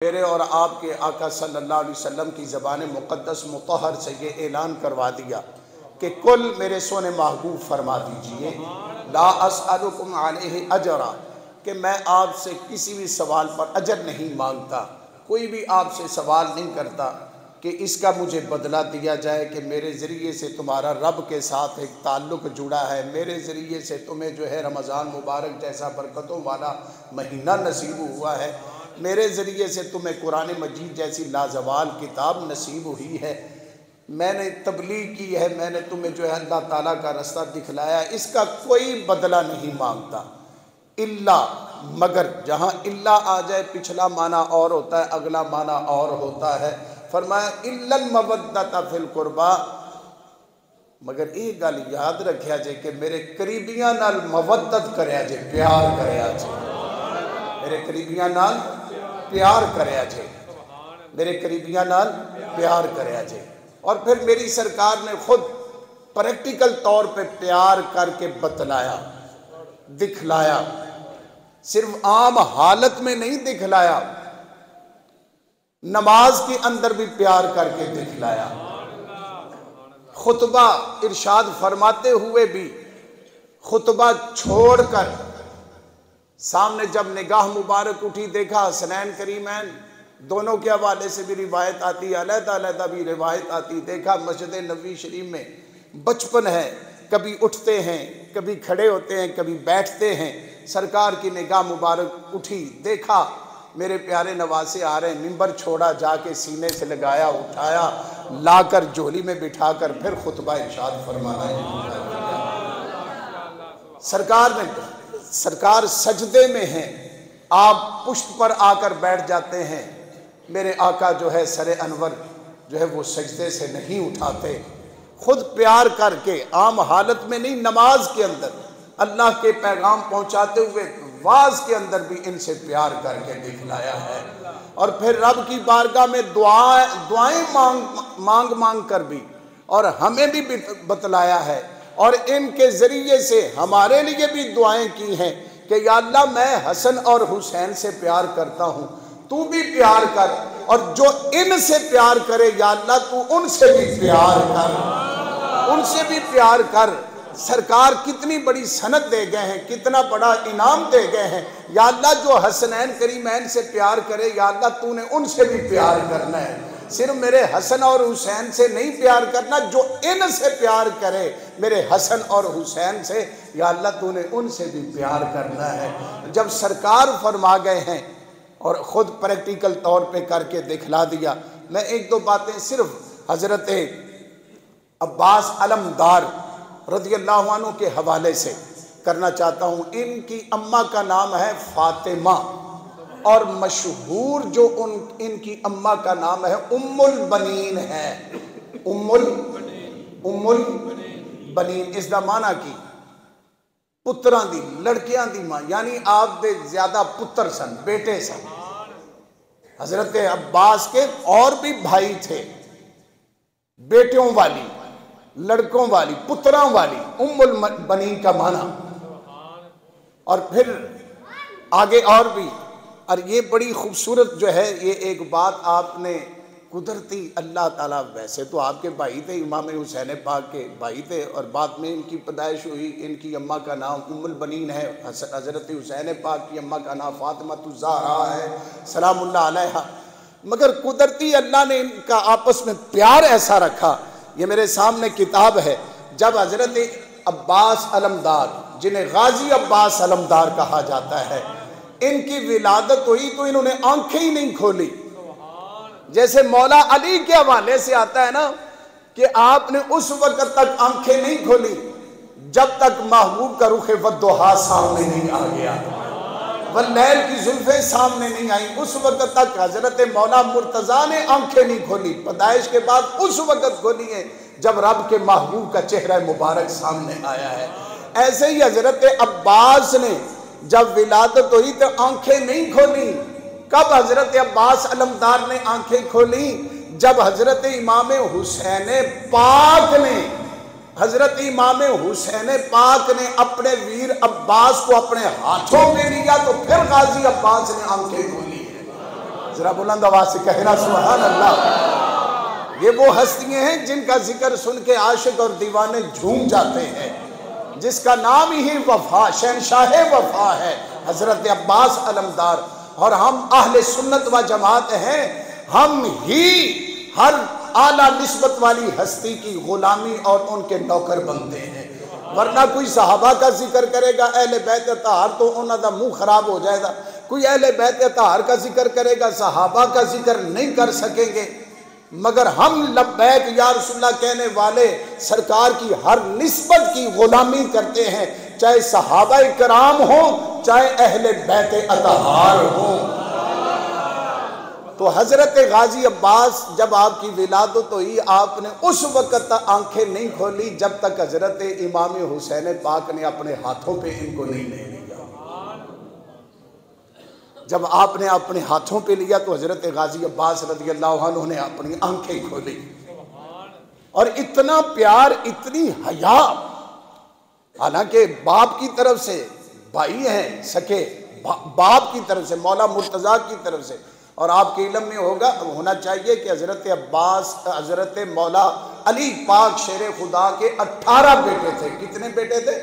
میرے اور آپ کے آقا صلی اللہ علیہ وسلم کی زبان مقدس مطہر سے یہ اعلان کروا دیا کہ کل میرے سونے محبوب فرما دیجئے لا اسألکم علیہ اجرا، کہ میں آپ سے کسی بھی سوال پر اجر نہیں مانگتا، کوئی بھی آپ سے سوال نہیں کرتا کہ اس کا مجھے بدلہ دیا جائے کہ میرے ذریعے سے تمہارا رب کے ساتھ ایک تعلق جڑا ہے، میرے ذریعے سے تمہیں جو ہے رمضان مبارک جیسا برکتوں والا مہینہ نصیب ہوا ہے، میرے ذریعے سے تمہیں قرآن مجید جیسی لازوال کتاب نصیب ہوئی ہے، میں نے تبلیغ کی ہے، میں نے تمہیں جو ہے اللہ تعالیٰ کا رستہ دکھلایا، اس کا کوئی بدلہ نہیں مانگتا اللہ، مگر جہاں اللہ آ جائے پچھلا معنی اور ہوتا ہے، اگلا معنی اور ہوتا ہے، فرمایا الا المودۃ فی القربیٰ، مگر ایک گل یاد رکھیا جائے کہ میرے قریبیاں نال مودت کریا جائے، پیار کریا جائے، میرے قریبیاں نال پیار کریا جائے، میرے قریبیاں نال پیار کریا جائے۔ اور پھر میری سرکار نے خود پریکٹیکل طور پہ پیار کر کے بتلایا، دکھلایا، صرف عام حالت میں نہیں دکھلایا، نماز کے اندر بھی پیار کر کے دکھلایا، خطبہ ارشاد فرماتے ہوئے بھی خطبہ چھوڑ کر سامنے جب نگاہ مبارک اٹھی، دیکھا حسنین کریمین دونوں کے حوالے سے بھی روایت آتی، علیحدہ علیحدہ بھی روایت آتی، دیکھا مسجد نبوی شریف میں بچپن ہے، کبھی اٹھتے ہیں، کبھی کھڑے ہوتے ہیں، کبھی بیٹھتے ہیں، سرکار کی نگاہ مبارک اٹھی، دیکھا میرے پیارے نواسے آ رہے ہیں، منبر چھوڑا، جا کے سینے سے لگایا، اٹھایا، لا کر جھولی میں بٹھا کر پھر خطبہ ارشاد فرمانا ہے۔ سرکار سجدے میں ہیں، آپ پشت پر آ کر بیٹھ جاتے ہیں، میرے آقا جو ہے سر انور جو ہے وہ سجدے سے نہیں اٹھاتے، خود پیار کر کے، عام حالت میں نہیں، نماز کے اندر اللہ کے پیغام پہنچاتے ہوئے واز کے اندر بھی ان سے پیار کر کے دکھلایا ہے، اور پھر رب کی بارگاہ میں دعائیں مانگ کر بھی، اور ہمیں بھی بتلایا ہے، اور ان کے ذریعے سے ہمارے لیے بھی دعائیں کی ہیں کہ یا اللہ میں حسن اور حسین سے پیار کرتا ہوں، تو بھی پیار کر، اور جو ان سے پیار کرے یا اللہ تو ان سے بھی پیار کر، ان سے بھی پیار کر۔ سرکار کتنی بڑی سند دے گئے ہیں، کتنا بڑا انعام دے گئے ہیں، یا اللہ جو حسنین کریمین سے پیار کرے یا اللہ تو نے ان سے بھی پیار کرنا ہے، صرف میرے حسن اور حسین سے نہیں پیار کرنا، جو ان سے پیار کرے میرے حسن اور حسین سے یا اللہ تو نے ان سے بھی پیار کرنا ہے۔ جب سرکار فرما گئے ہیں اور خود پریکٹیکل طور پہ کر کے دکھلا دیا، میں ایک دو باتیں صرف حضرت عباس علمدار رضی اللہ عنہ کے حوالے سے کرنا چاہتا ہوں۔ ان کی اماں کا نام ہے فاطمہ، اور مشہور جو ان کی اماں کا نام ہے ام البنین ہے، ام البنین، اس دا معنی کی پتران دی، لڑکیاں دی ماں، یعنی آپ دے زیادہ پتر سن، بیٹے سن۔ حضرت عباس کے اور بھی بھائی تھے، بیٹیوں والی، لڑکوں والی، پتران والی، ام البنین کا معنی، اور پھر آگے اور بھی، اور یہ بڑی خوبصورت جو ہے، یہ ایک بات آپ نے قدرتی اللہ تعالیٰ، ویسے تو آپ کے بھائی تھے، امام حسین پاک کے بھائی تھے، اور بعد میں ان کی پیدائش ہوئی، ان کی اماں کا نام ام البنین ہے، حضرت حسین پاک کی اماں کا نام فاطمہ الزہرا ہے سلام اللہ علیہا، مگر قدرتی اللہ نے ان کا آپس میں پیار ایسا رکھا۔ یہ میرے سامنے کتاب ہے، جب حضرت عباس علمدار، جنہیں غازی عباس علمدار کہا جاتا ہے، ان کی ولادت ہوئی تو انہوں نے آنکھیں ہی نہیں کھولی، جیسے مولا علی کے حوالے سے آتا ہے نا کہ آپ نے اس وقت تک آنکھیں نہیں کھولی جب تک محبوب کا رخ والضحیٰ سامنے نہیں آ گیا، واللیل کی زلفیں سامنے نہیں آئیں، اس وقت تک حضرت مولا مرتضیٰ نے آنکھیں نہیں کھولی، پیدائش کے بعد اس وقت کھولی ہیں جب رب کے محبوب کا چہرہ مبارک سامنے آیا ہے۔ ایسے ہی حضرت عباس نے جب ولادت ہوئی تو آنکھیں نہیں کھولی، کب حضرت عباس علمدار نے آنکھیں کھولی؟ جب حضرت امام حسین پاک نے اپنے ویر عباس کو اپنے ہاتھوں میں لیا تو پھر غازی عباس نے آنکھیں کھولی ہیں۔ ذرا بلند آواز سے کہنا سبحان اللہ۔ یہ وہ ہستیاں ہیں جن کا ذکر سن کے عاشق اور دیوانے جھوم جاتے ہیں، جس کا نام ہی وفا، شہنشاہ وفا ہے، حضرت عباس علمدار۔ اور ہم اہل سنت و جماعت ہیں، ہم ہی ہر اعلیٰ نسبت والی ہستی کی غلامی اور ان کے نوکر بنتے ہیں۔ ورنہ کوئی صحابہ کا ذکر کرے گا اہل بیت اطہار تو انہوں دا منہ خراب ہو جائے گا، کوئی اہل بیت اطہار کا ذکر کرے گا صحابہ کا ذکر نہیں کر سکیں گے۔ مگر ہم لبیک یا رسول اللہ کہنے والے سرکار کی ہر نسبت کی غلامی کرتے ہیں، چاہے صحابہ کرام ہوں چاہے اہل بیت اطہار ہوں۔ تو حضرت غازی عباس جب آپ کی ولادت ہوئی، آپ نے اس وقت تک آنکھیں نہیں کھولی جب تک حضرت امام حسین پاک نے اپنے ہاتھوں پہ ان کو نہیں لے لیا۔ جب آپ نے اپنے ہاتھوں پہ لیا تو حضرت غازی عباس رضی اللہ عنہ نے اپنی آنکھیں کھولی، اور اتنا پیار، اتنی حیا، حالانکہ باپ کی طرف سے بھائی ہیں سکے، باپ کی طرف سے مولا مرتضیٰ کی طرف سے، اور آپ کے علم میں ہونا چاہیے کہ حضرت عباس، حضرت مولا علی پاک شیر خدا کے 18 بیٹے تھے۔ کتنے بیٹے تھے؟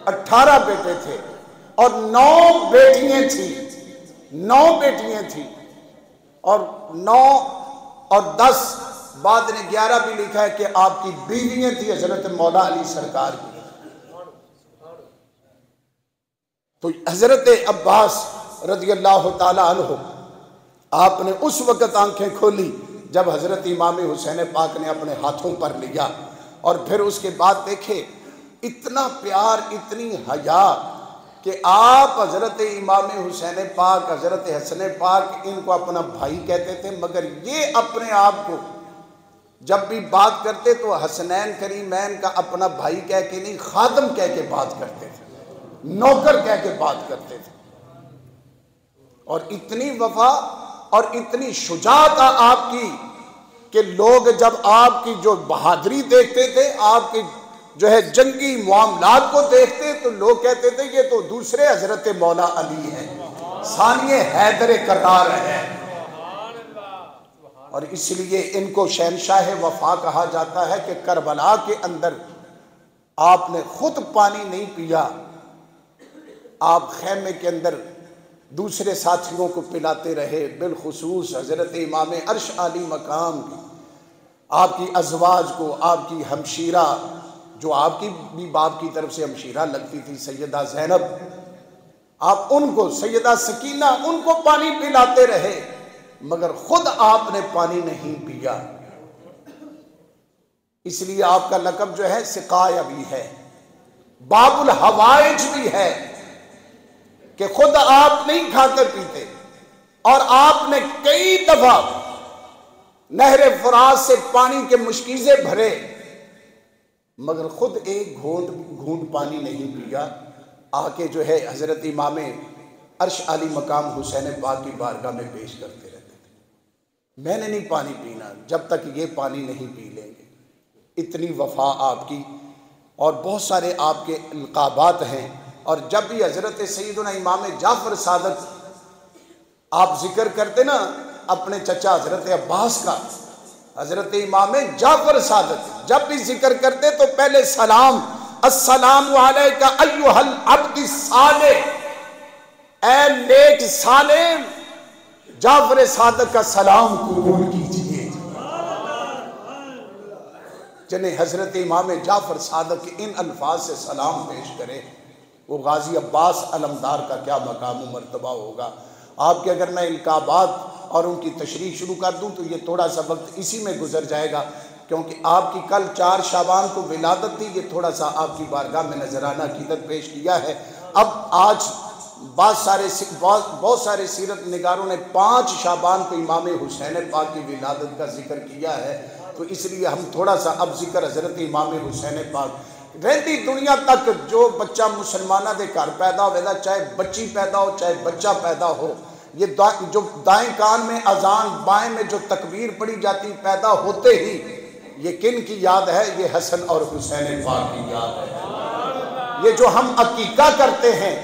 18 بیٹے تھے، اور 9 بیٹیاں تھیں، 9 بیٹیاں تھیں، اور 9 اور 10 بعد نے 11 بھی لکھا ہے کہ آپ کی بیویاں تھیں حضرت مولا علی سرکار کی۔ تو حضرت عباس رضی اللہ تعالیٰ عنہ آپ نے اس وقت آنکھیں کھولی جب حضرت امام حسین پاک نے اپنے ہاتھوں پر لیا، اور پھر اس کے بعد دیکھے اتنا پیار، اتنی حیا کہ آپ حضرت امام حسین پاک، حضرت حسن پاک ان کو اپنا بھائی کہتے تھے، مگر یہ اپنے آپ کو جب بھی بات کرتے تو حسنین کریمین کا اپنا بھائی کہہ کے نہیں، خادم کہہ کے بات کرتے تھے، نوکر کہہ کے بات کرتے تھے۔ اور اتنی وفا اور اتنی شجاعت آپ کی کہ لوگ جب آپ کی جو بہادری دیکھتے تھے، آپ کی جو ہے جنگی معاملات کو دیکھتے تو لوگ کہتے تھے یہ تو دوسرے حضرت مولا علی ہیں، ثانی حیدر کرار ہیں۔ اور اس لیے ان کو شہنشاہ وفا کہا جاتا ہے کہ کربلا کے اندر آپ نے خود پانی نہیں پیا، آپ خیمے کے اندر دوسرے ساتھیوں کو پلاتے رہے، بالخصوص حضرت امام عرش عالی مقام کی، آپ کی ازواج کو، آپ کی ہمشیرہ جو آپ کی بھی باپ کی طرف سے ہمشیرہ لگتی تھی سیدہ زینب، آپ ان کو، سیدہ سکینہ، ان کو پانی پلاتے رہے، مگر خود آپ نے پانی نہیں پیا۔ اس لیے آپ کا لقب جو ہے سقایا بھی ہے، باب الحوائج بھی ہے، کہ خود آپ نہیں کھاتے پیتے، اور آپ نے کئی دفعہ نہر فرات سے پانی کے مشکیزیں بھرے، مگر خود ایک گھونٹ پانی نہیں پیا، آ کے جو ہے حضرت امام عرش علی مقام حسین پاک کی بارگاہ میں پیش کرتے رہتے تھے، میں نے نہیں پانی پینا جب تک یہ پانی نہیں پی لیں گے۔ اتنی وفا آپ کی، اور بہت سارے آپ کے القابات ہیں۔ اور جب بھی حضرت سیدنا امام جعفر صادق آپ ذکر کرتے نا اپنے چچا حضرت عباس کا، حضرت امام جعفر صادق جب بھی ذکر کرتے تو پہلے سلام، السلام علیکہ ایھا العبد الصالح، اے نیک صالح جعفر صادق کا سلام قبول کیجئے۔ جنہیں حضرت امام جعفر صادق ان الفاظ سے سلام پیش کرے، وہ غازی عباس علمدار کا کیا مقام و مرتبہ ہوگا۔ آپ کے اگر میں القابات اور ان کی تشریح شروع کر دوں تو یہ تھوڑا سا وقت اسی میں گزر جائے گا، کیونکہ آپ کی کل 4 شعبان کو ولادت تھی، یہ تھوڑا سا آپ کی بارگاہ میں نذرانہ عقیدت پیش کیا ہے۔ اب آج بہت سارے سیرت نگاروں نے 5 شعبان کو امام حسین پاک کی ولادت کا ذکر کیا ہے، تو اس لیے ہم تھوڑا سا اب ذکر حضرت امام حسین پاک، رہتی دنیا تک جو بچہ مسلمانہ دے گھر پیدا ہوئے دا، چاہے بچی پیدا ہو چاہے بچہ پیدا ہو، یہ جو دائیں کان میں اذان، بائیں میں جو تکبیر پڑھی جاتی، پیدا ہوتے ہی یہ کن کی یاد ہے؟ یہ حسن اور حسین پاک کی یاد ہے۔ یہ جو ہم عقیقہ کرتے ہیں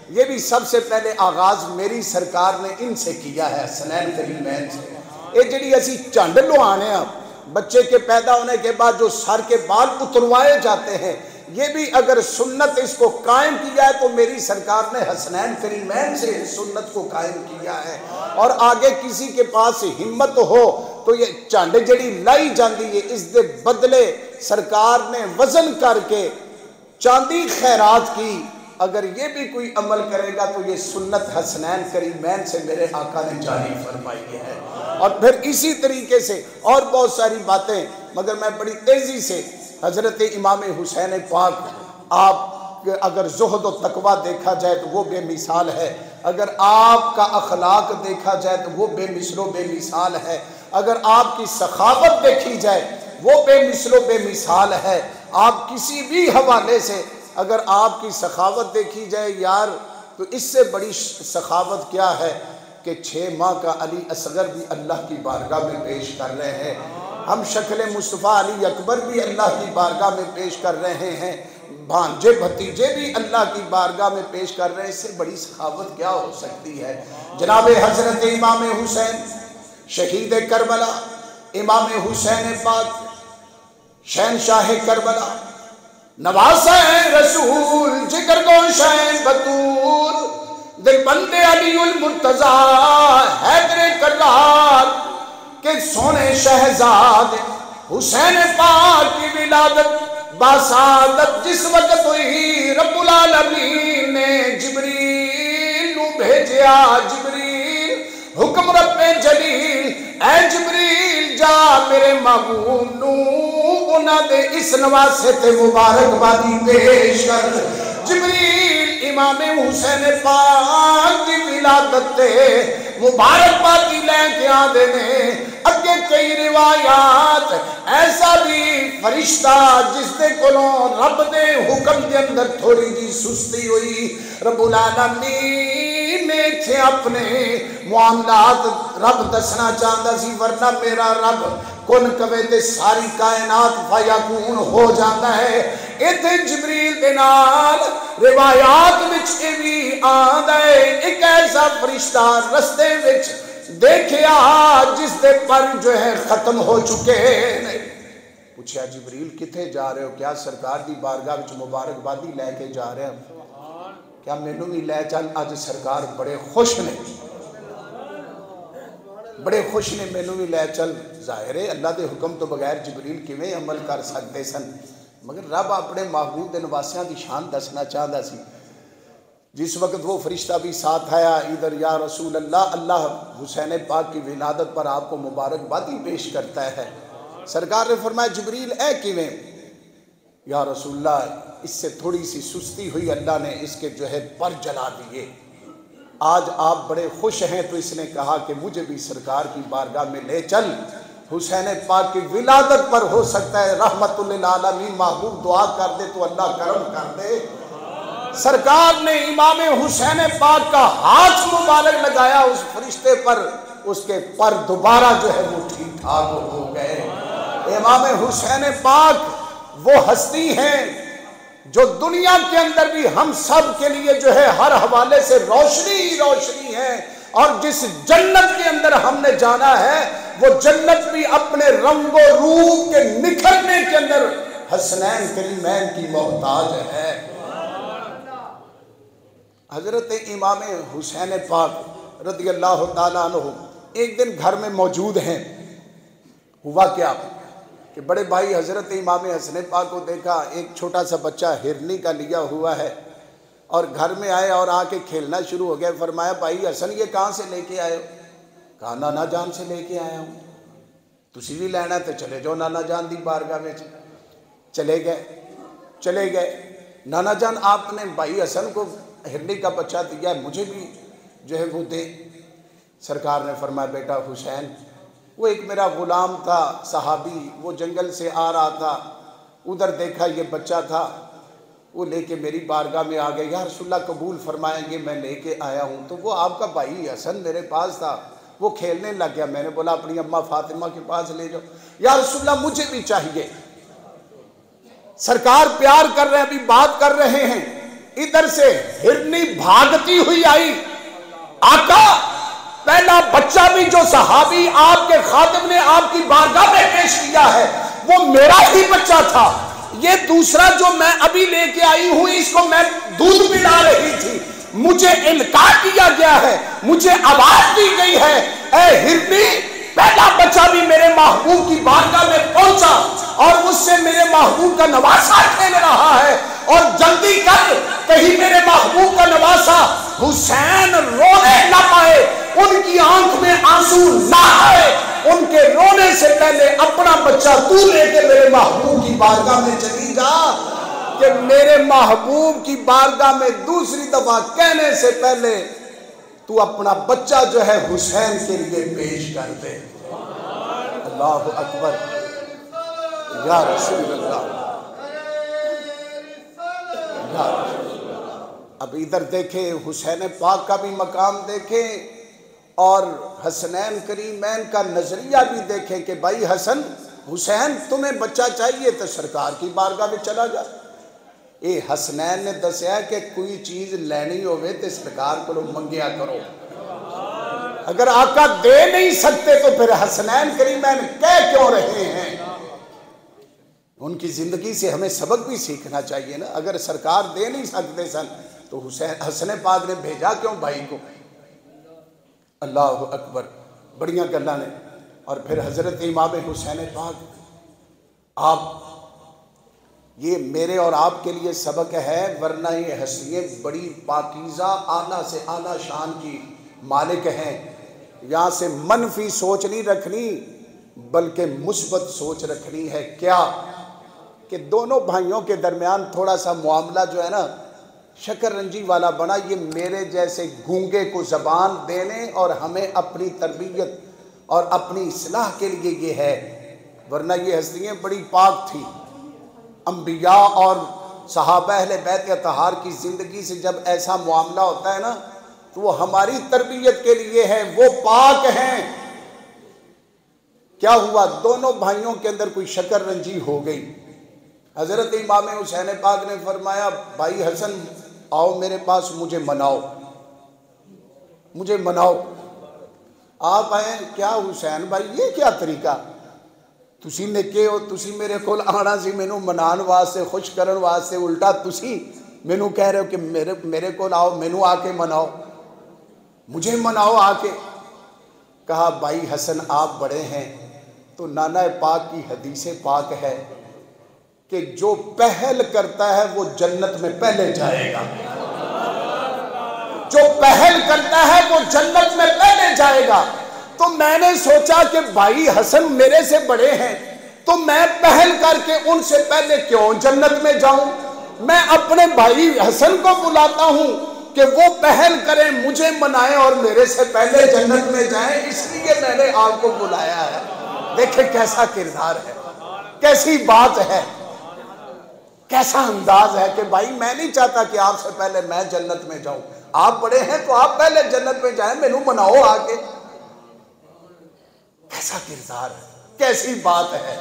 یہ بھی سب سے پہلے آغاز میری سرکار نے ان سے کیا ہے، حسنین کریمین سے۔ یہ جڑی اسی چنڈ لوانے ہیں بچے کے پیدا ہونے کے بعد جو سر کے بال اتروائے جاتے ہیں، یہ بھی اگر سنت اس کو قائم کیا ہے تو میری سرکار نے حسنین کریمین سے سنت کو قائم کیا ہے۔ اور آگے کسی کے پاس ہمت ہو تو یہ چانڈ جڑی لائی جاندی ہے، اس دے بدلے سرکار نے وزن کر کے چاندی خیرات کی۔ اگر یہ بھی کوئی عمل کرے گا تو یہ سنت حسنین کریمین سے میرے آقا نے جاری فرمائی ہے۔ اور پھر اسی طریقے سے اور بہت ساری باتیں، مگر میں بڑی تیزی سے حضرت امام حسین پاک، آپ اگر زہد و تقوی دیکھا جائے تو وہ بے مثال ہے، اگر آپ کا اخلاق دیکھا جائے تو وہ بے مثل و بے مثال ہے، اگر آپ کی سخاوت دیکھی جائے وہ بے مثل و بے مثال ہے۔ آپ کسی بھی حوالے سے اگر آپ کی سخاوت دیکھی جائے یار، تو اس سے بڑی سخاوت کیا ہے کہ 6 ماہ کا علی اصغر بھی اللہ کی بارگاہ میں پیش کر رہے ہیں، ہم شکل مصطفیٰ علی اکبر بھی اللہ کی بارگاہ میں پیش کر رہے ہیں، بھانجے بھتیجے بھی اللہ کی بارگاہ میں پیش کر رہے ہیں۔ اس سے بڑی سخاوت کیا ہو سکتی ہے؟ جناب حضرت امام حسین شہید کربلا، امام حسین پاک شہنشاہ کربلا، نواسہ رسول، جگر گوشہ بطول، دل بندے علی المرتضیٰ، حیدر کرار کے سونے شہزاد حسین پاک کی ولادت باسعادت جس وقت ہوئی، رب العالمین نے جبریل نو بھیجیا۔ جبریل حکم رب جلیل، اے جبریل جا میرے محبوب نو انہاں دے اس نواسے تے مبارکبادی پیش کر۔ جبریل امام حسین پاک دی ولادت تے مبارکبادی لے کے آدے نے۔ اگے کئی روایات، ایسا بھی فرشتہ جس دے کولوں رب دے حکم دے اندر تھوڑی جی سستی ہوئی، رب العالمین نے تھے اپنے معاملات رب دسنا چاہتا سی، ورنہ میرا رب کن کوے تے ساری کائنات فیکون ہو جاتا ہے۔ ایتھے جبریل دے نال روایات وچ بھی آندا ہے ایک ایسا فرشتہ رستے وچ دیکھیا جس دے پر جو ہے ختم ہو چکے ہیں۔ پوچھا جبریل کتھے جا رہے ہو؟ کیا سرکار دی بارگاہ وچ مبارکبادی لے کے جا رہے ہیں؟ کیا مینوں بھی لے چل؟ اج سرکار بڑے خوش نے، بڑے خوش نے، مینوں بھی لے چل۔ ظاہر ہے اللہ دے حکم تو بغیر جبریل کیویں عمل کر سکتے سن، مگر رب اپنے محبوب دے نواسیاں دی شان دسنا چاہتا سی۔ جس وقت وہ فرشتہ بھی ساتھ آیا، ادھر یا رسول اللہ، اللہ حسین پاک کی ولادت پر آپ کو مبارکبادی پیش کرتا ہے۔ سرکار نے فرمایا جبریل اے کیویں؟ یا رسول اللہ اس سے تھوڑی سی سستی ہوئی، اللہ نے اس کے جو ہے پر جلا دیے۔ آج آپ بڑے خوش ہیں تو اس نے کہا کہ مجھے بھی سرکار کی بارگاہ میں لے چل، حسین پاک کی ولادت پر ہو سکتا ہے رحمت للعالمین محبوب دعا کر دے تو اللہ کرم کر دے۔ سرکار نے امام حسین پاک کا ہاتھ مبارک لگایا اس فرشتے پر، اس کے پر دوبارہ جو ہے وہ ٹھیک ٹھاک ہو گئے۔ امام حسین پاک وہ ہستی ہیں جو دنیا کے اندر بھی ہم سب کے لیے جو ہے ہر حوالے سے روشنی ہی روشنی ہے، اور جس جنت کے اندر ہم نے جانا ہے وہ جنت بھی اپنے رنگ و روپ کے نکھرنے کے اندر حسنین کریمین کی محتاج ہے۔ حضرت امام حسین پاک رضی اللہ تعالیٰ عنہ ایک دن گھر میں موجود ہیں۔ ہوا کیا کہ بڑے بھائی حضرت امام حسن پاک کو دیکھا ایک چھوٹا سا بچہ ہرنی کا لیا ہوا ہے، اور گھر میں آئے اور آ کے کھیلنا شروع ہو گئے۔ فرمایا بھائی حسن یہ کہاں سے لے کے آئے ہو؟ کہا نانا جان سے لے کے آیا ہوں۔ تسی بھی لینا تو چلے جاؤ نانا جان دی بارگاہ میں۔ چلے گئے۔ نانا جان آپ نے بھائی حسن کو ہرنی کا بچہ دیا ہے، مجھے بھی جو ہے وہ دے۔ سرکار نے فرمایا بیٹا حسین، وہ ایک میرا غلام تھا صحابی، وہ جنگل سے آ رہا تھا، ادھر دیکھا یہ بچہ تھا، وہ لے کے میری بارگاہ میں آ گئے۔ یا رسول اللہ قبول فرمائیں گے میں لے کے آیا ہوں، تو وہ آپ کا بھائی حسن میرے پاس تھا، وہ کھیلنے لگ گیا۔ میں نے بولا اپنی اماں فاطمہ کے پاس لے جاؤ۔ یا رسول اللہ مجھے بھی چاہیے۔ سرکار پیار کر رہے ہیں، ابھی بات کر رہے ہیں ادھر سے ہرنی بھاگتی ہوئی آئی، آقا پہلا بچہ بھی جو صحابی آپ کے خادم نے آپ کی بارگاہ میں پیش کیا ہے وہ میرا ہی بچہ تھا، یہ دوسرا جو میں ابھی لے کے آئی ہوں اس کو میں دودھ پلا رہی تھی، مجھے انکار کیا گیا ہے، مجھے آواز دی گئی ہے اے ہرنی پہلا بچہ بھی میرے محبوب کی بارگاہ میں پہنچا اور اس سے میرے محبوب کا نواسہ کھیل رہا ہے، اور جلدی کر کہیں میرے محبوب کا نواسہ حسین رونے نہ پائے، ان کی آنکھ میں آنسو نہ آئے، ان کے رونے سے پہلے اپنا بچہ تو لے کے میرے محبوب کی بارگاہ میں چلی جا، کہ میرے محبوب کی بارگاہ میں دوسری دفعہ کہنے سے پہلے تو اپنا بچہ جو ہے حسین کے لیے پیش کر دے۔ اللہ اکبر یا رسول اللہ۔ اب ادھر دیکھیں حسین پاک کا بھی مقام دیکھیں اور حسنین کریمین کا نظریہ بھی دیکھیں کہ بھائی حسین تمہیں بچہ چاہیے تو سرکار کی بارگاہ میں چلا جا۔ اے حسنین نے دسیا کہ کوئی چیز لینی ہوئے تو سرکار کو منگیا کرو، اگر آقا دے نہیں سکتے تو پھر حسنین کریمین کہہ کیوں رہے ہیں؟ ان کی زندگی سے ہمیں سبق بھی سیکھنا چاہیے نا، اگر سرکار دے نہیں سکتے سن تو حسن پاک نے بھیجا کیوں بھائی کو؟ اللہ اکبر، بڑیاں گلاں نے۔ اور پھر حضرت امام حسین پاک، آپ یہ میرے اور آپ کے لیے سبق ہے، ورنہ یہ ہستیاں بڑی پاکیزہ اعلیٰ سے اعلیٰ شان کی مالک ہیں، یہاں سے منفی سوچ نہیں رکھنی بلکہ مثبت سوچ رکھنی ہے۔ کیا کہ دونوں بھائیوں کے درمیان تھوڑا سا معاملہ جو ہے نا شکر رنجی والا بنا، یہ میرے جیسے گونگے کو زبان دینے اور ہمیں اپنی تربیت اور اپنی اصلاح کے لیے یہ ہے، ورنہ یہ ہستیاں بڑی پاک تھی۔ انبیاء اور صحابہ اہل بیت اطہار کی زندگی سے جب ایسا معاملہ ہوتا ہے نا تو وہ ہماری تربیت کے لیے ہے، وہ پاک ہیں۔ کیا ہوا؟ دونوں بھائیوں کے اندر کوئی شکر رنجی ہو گئی۔ حضرت امام حسین پاک نے فرمایا بھائی حسن آؤ میرے پاس، مجھے مناؤ، مجھے مناؤ۔ آپ آئے، کیا حسین بھائی یہ کیا طریقہ؟ تسی نکے ہو، تسی میرے کول آنا سی مینوں منان واسطے، خوش کرن واسطے، الٹا تسی مینوں کہہ رہے ہو کہ میرے کول آؤ، مینوں آ کے مناؤ، مجھے مناؤ آ کے۔ کہا بھائی حسن آپ بڑے ہیں تو نانا پاک کی حدیث پاک ہے کہ جو پہل کرتا ہے وہ جنت میں پہلے جائے گا، جو پہل کرتا ہے وہ جنت میں پہلے جائے گا۔ تو میں نے سوچا کہ بھائی حسن میرے سے بڑے ہیں تو میں پہل کر کے ان سے پہلے کیوں جنت میں جاؤں، میں اپنے بھائی حسن کو بلاتا ہوں کہ وہ پہل کریں، مجھے منائیں اور میرے سے پہلے جنت میں جائیں، اس لیے میں نے آپ کو بلایا ہے۔ دیکھیں کیسا کردار ہے، کیسی بات ہے، کیسا انداز ہے کہ بھائی میں نہیں چاہتا کہ آپ سے پہلے میں جنت میں جاؤں، آپ بڑے ہیں تو آپ پہلے جنت میں جائیں، مینوں مناؤ آگے۔ کیسا کردار ہے، کیسی بات ہے۔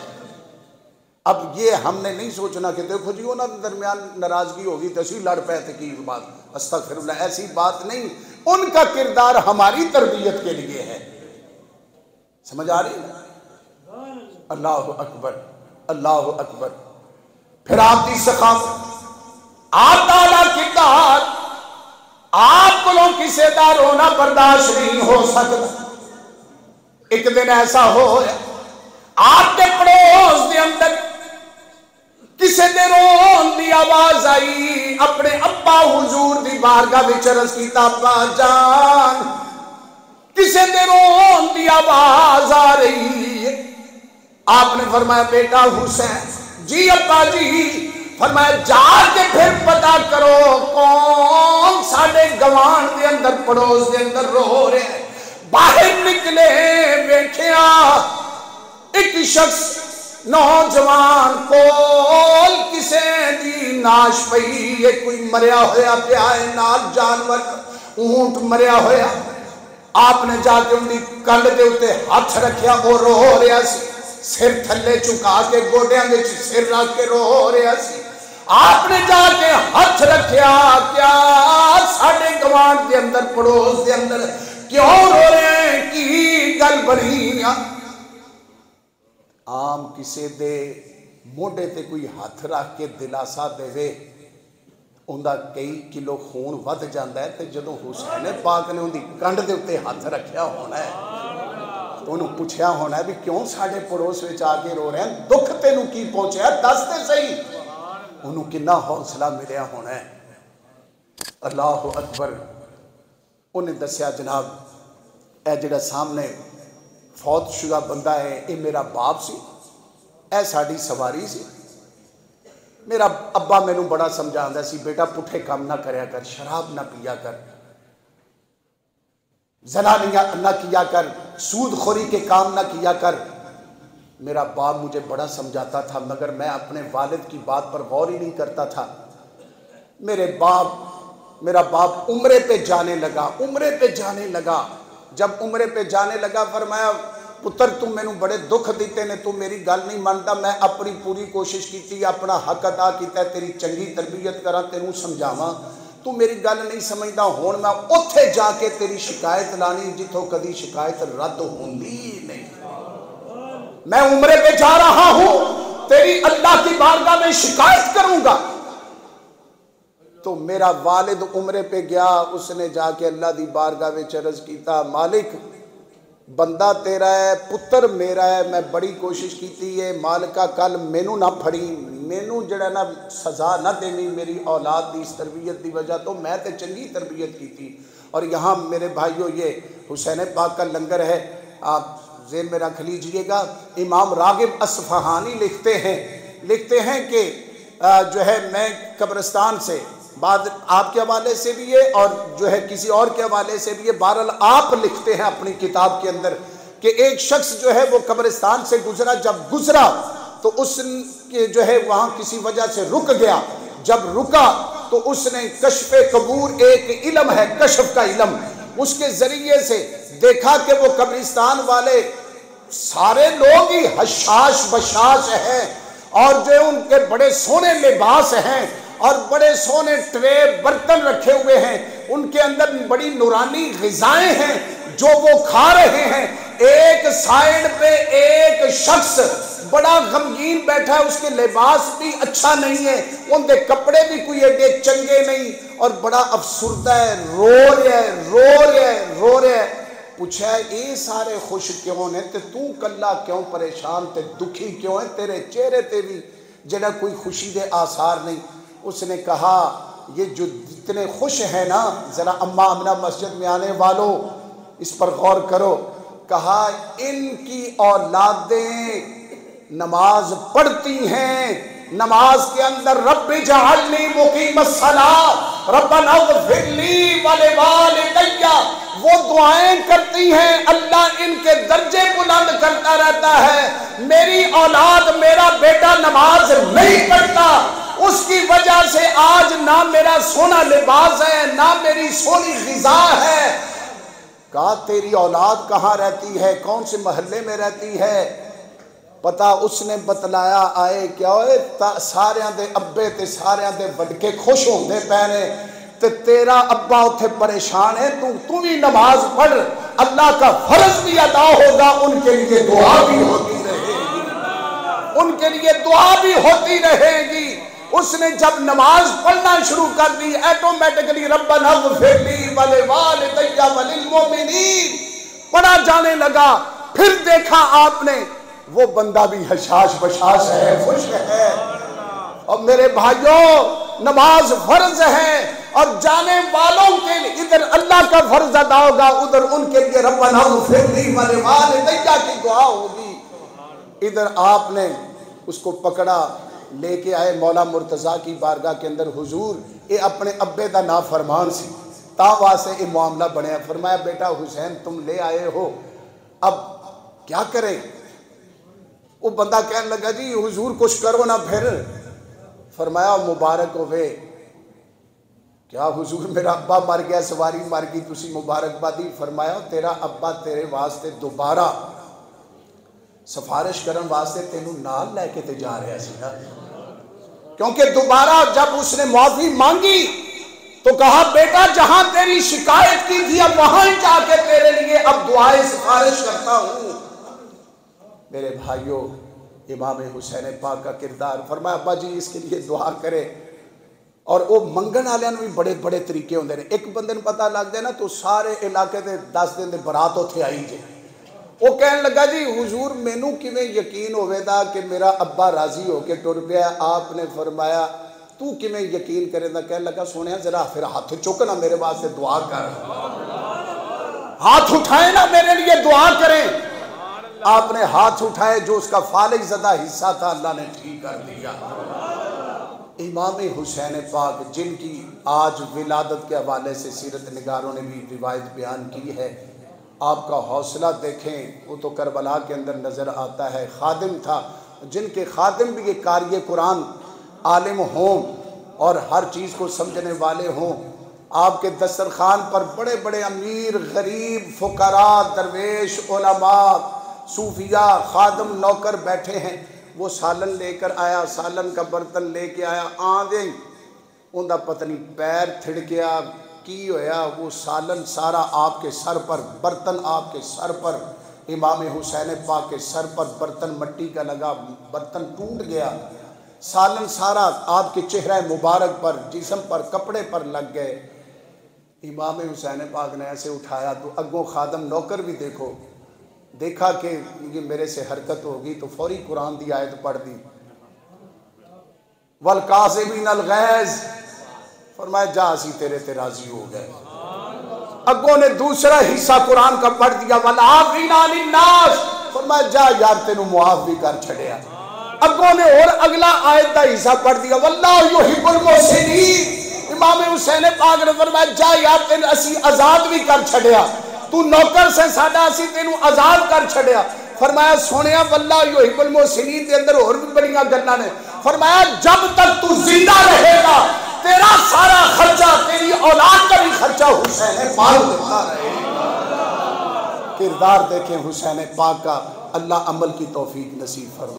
اب یہ ہم نے نہیں سوچنا کہ دیکھو جی انہوں نے درمیان ناراضگی ہوگی تو اسی لڑ پہ کی بات، استغفر اللہ، ایسی بات نہیں۔ ان کا کردار ہماری تربیت کے لیے ہے، سمجھ آ رہی ہے؟ اللہ اکبر، اللہ اکبر۔ پھر آپ کی سخاوت، آپ تعالیٰ کردار، آپ کو کسی دا رونا برداشت نہیں ہو سکتا۔ ایک دن ایسا ہو آپ کے پڑوس دے اندر کسی دے رون دی آواز آئی، اپنے ابا حضور دی بارگاہ وچ عرض کیتا ابا جان کسی دے رون دی آواز آ رہی ہے۔ آپ نے فرمایا بیٹا حسین، جی ابا جی۔ فرمایا جا کے پھر پتا کرو کون ساڑے گوان دے اندر پڑوس دے اندر رو رہے ہیں۔ باہر نکلے بیٹھیا ایک شخص نوجوان کول کسے دی ناش پئی، یہ کوئی مریا ہویا پیا ہے، نال جانور اونٹ مریا ہویا۔ آپ نے جا کے ان دی کنڈ دے اتے ہاتھ رکھیا، وہ رو رہا سی، سر تھلے چکا کے گوڑیاں دے سر رکھ کے رو رہا سی۔ آپ نے جا کے ہاتھ رکھیا کیا ساڑے گوانڈ دے اندر پڑوس دے اندر کیوں رو رہے ہیں کی گل بنی عام کسے دے موڈے تے کوئی ہاتھ رکھ کے دلاسا دے وے اندھا کئی کلو خون ود جاندہ ہے تے جدوں حسین پاک نے اندھی کنڈ دے اتے ہاتھ رکھیا ہونا ہے تو انہوں پوچھیا ہونا ہے بھی کیوں ساڑے پڑوس وچ آگے رو رہے ہیں دکھ تے نو کی پہنچے ہے دستے صحیح انہوں کنا حوصلہ ملیا ہونا ہے اللہ اکبر انہیں دسیا جناب اے جڑا سامنے فوت شدہ بندہ ہے اے میرا باپ سی اے ساڑی سواری سی میرا ابا میں نو بڑا سمجھا آندہ سی بیٹا پٹھے کام نہ کریا کر شراب نہ پیا کر زنا نہ کیا کر سود خوری کے کام نہ کیا کر میرا باپ مجھے بڑا سمجھاتا تھا مگر میں اپنے والد کی بات پر غور ہی نہیں کرتا تھا میرا باپ عمرے پہ جانے لگا جب عمرے پہ جانے لگا فرمایا پتر تم میں نو بڑے دکھ دیتے نے تم میری گل نہیں مانتا میں اپنی پوری کوشش کی تھی اپنا حق ادا کیتا ہے تیری چنگی تربیت کرا تینوں سمجھاواں تو میری گل نہیں سمجھدا ہون میں اوتھے جا کے تیری شکایت لانی جتھوں کدی شکایت رد ہوندی نہیں میں عمرے پہ جا رہا ہوں تیری اللہ کی بارگاہ میں شکایت کروں گا تو میرا والد عمرے پہ گیا اس نے جا کے اللہ دی بارگاہ میں عرض کیتا مالک بندہ تیرا ہے پتر میرا ہے میں بڑی کوشش کیتی ہے مالکہ کل مینوں نہ پھڑی مینوں جڑا نا سزا نہ دینی میری اولاد دی اس تربیت دی وجہ تو میں تے چنگی تربیت کی تھی اور یہاں میرے بھائیوں یہ حسین پاک کا لنگر ہے آپ ذہن میں رکھ لیجئے گا امام راغب اصفہانی لکھتے ہیں کہ جو ہے میں قبرستان سے بعد آپ کے حوالے سے بھی ہے اور جو ہے کسی اور کے حوالے سے بھی ہے بہرحال آپ لکھتے ہیں اپنی کتاب کے اندر کہ ایک شخص جو ہے وہ قبرستان سے گزرا جب گزرا تو اس کے جو ہے وہاں کسی وجہ سے رک گیا جب رکا تو اس نے کشف قبور ایک علم ہے کشف کا علم اس کے ذریعے سے دیکھا کہ وہ قبرستان والے سارے لوگ ہی حشاش بشاش ہیں اور جو ان کے بڑے سونے لباس ہیں اور بڑے سونے ٹرے برتن رکھے ہوئے ہیں ان کے اندر بڑی نورانی غذائیں ہیں جو وہ کھا رہے ہیں ایک سائیڈ پہ ایک شخص بڑا غمگین بیٹھا ہے اس کے لباس بھی اچھا نہیں ہے ان کے کپڑے بھی کوئی ایڈے چنگے نہیں اور بڑا افسردہ ہے رو رہے پوچھا ہے اے سارے خوش کیوں نے تے تو کلا کیوں پریشان تے دکھی کیوں ہے تیرے چہرے تے بھی جڑا کوئی خوشی دے آثار نہیں اس نے کہا یہ جو جتنے خوش ہیں نا ذرا اماں آمنہ مسجد میں آنے والوں اس پر غور کرو کہا ان کی اولادیں نماز پڑھتی ہیں نماز کے اندر رب جعلنی مقیم الصلاۃ ربنا اغفر لی ولوالدی وہ دعائیں کرتی ہیں اللہ ان کے درجے بلند کرتا رہتا ہے میری اولاد میرا بیٹا نماز نہیں پڑھتا اس کی وجہ سے آج نہ میرا سونا لباس ہے نہ میری سونی غذا ہے کہا تیری اولاد کہاں رہتی ہے کون سے محلے میں رہتی ہے پتا اس نے بتلایا آئے کیا ہوئے ساریاں دے ابے تے ساریاں دے بڑکے خوش ہوندے پہنے تے تیرا ابا اتھے پریشان ہے تو بھی نماز پڑھ اللہ کا فرض بھی ادا ہوگا ان کے لیے دعا بھی ہوتی رہے گی ان کے لیے دعا بھی ہوتی رہے گی اس نے جب نماز پڑھنا شروع کر دی ایٹومیٹکلی ربنا اغفر لی ولوالدی وللمؤمنین پڑھا جانے لگا پھر دیکھا آپ نے وہ بندہ بھی حشاش بشاش ہے خوش ہے اور میرے بھائیوں نماز فرض ہے اور جانے والوں کے لیے ادھر اللہ کا فرض ادا ہوگا ادھر ان کے لیے ربنا اغفر لی ولوالدی کی دعا ہوگی ادھر آپ نے اس کو پکڑا لے کے آئے مولا مرتضیٰ کی بارگاہ کے اندر حضور اے اپنے ابے دا نافرمان سی تا واسے اے معاملہ بنیا فرمایا بیٹا حسین تم لے آئے ہو اب کیا کریں وہ بندہ کہنے لگا جی حضور کچھ کرو نہ پھر فرمایا مبارک ہوئے کیا حضور میرا ابا مر گیا سواری مر گئی تسی مبارک بادی فرمایا تیرا ابا تیرے واسطے دوبارہ سفارش کرن واسطے تینوں نال لے کے تے جا رہا سی نا کیونکہ دوبارہ جب اس نے معافی مانگی تو کہا بیٹا جہاں تیری شکایت کی تھی اب وہاں جا کے تیرے لیے اب دعائیں سفارش کرتا ہوں۔ میرے بھائیوں، امام حسین پاک کا کردار، فرمایا ابا جی اس کے لیے دعا کرے، اور وہ منگن والے بھی بڑے بڑے طریقے ہوندے نے۔ ایک بندے نوں پتہ لگ جائے نا تو سارے علاقے دے 10 دن دے برات اتھے آئی جے۔ وہ کہنے لگا جی حضور مینوں کیویں یقین ہوے دا کہ میرا ابا راضی ہو کے ٹر گیا؟ آپ نے فرمایا تو کیویں یقین کرے دا؟ کہنے لگا سونیا ذرا پھر ہاتھ چکنا میرے واسطے دعا کر، ہاتھ اٹھائے نا میرے لیے دعا کریں۔ آپ نے ہاتھ اٹھائے، جو اس کا فالج زدہ حصہ تھا اللہ نے ٹھیک کر دیا۔ امام حسین پاک جن کی آج ولادت کے حوالے سے سیرت نگاروں نے بھی روایت بیان کی ہے، آپ کا حوصلہ دیکھیں، وہ تو کربلا کے اندر نظر آتا ہے۔ خادم تھا، جن کے خادم بھی یہ قاری قرآن عالم ہوں اور ہر چیز کو سمجھنے والے ہوں۔ آپ کے دسترخوان پر بڑے بڑے امیر، غریب، فقراء، درویش، علماء، صوفیاء، خادم، نوکر بیٹھے ہیں۔ وہ سالن لے کر آیا، سالن کا برتن لے کے آیا، آندیں ان دا پتہ نہیں پیر تھڑ گیا کی ہویا، وہ سالن سارا آپ کے سر پر، برتن آپ کے سر پر، امام حسین پاک کے سر پر برتن مٹی کا لگا، برتن ٹوٹ گیا، سالن سارا آپ کے چہرہ مبارک پر، جسم پر، کپڑے پر لگ گئے۔ امام حسین پاک نے ایسے اٹھایا تو اگوں خادم نوکر بھی دیکھا کہ یہ میرے سے حرکت ہوگی تو فوری قرآن دی آیت پڑھ دی، وَالْقَاسِمِينَ الْغَيْظَ، فرمایا جا اسی تیرے تے راضی ہو گئے۔ اگوں نے دوسرا حصہ قرآن کا پڑھ دیا، وَالْعَافِينَ عَنِ النَّاسِ، فرمایا جا یار تینوں معاف بھی کر چھڑیا۔ اگوں نے اور اگلا آیت دا حصہ پڑھ دیا، وَاللَّهُ يُحِبُّ الْمُحْسِنِينَ، امام حسین پاک نے فرمایا جا یار تینوں اسی آزاد بھی کر چھڑیا، تو نوکر سے ساڈا اسی تینوں آزاد کر چھڑیا۔ فرمایا سونیا واللہ یحب المحسنین دے اندر اور بھی بڑیاں گلاں نے۔ فرمایا جب تک تو زندہ رہے گا تیرا سارا خرچہ، تیری اولاد کا بھی خرچہ حسین پاک دیتا رہے گا۔ کردار دیکھیں حسین پاک کا، اللہ عمل کی توفیق نصیب فرمائے۔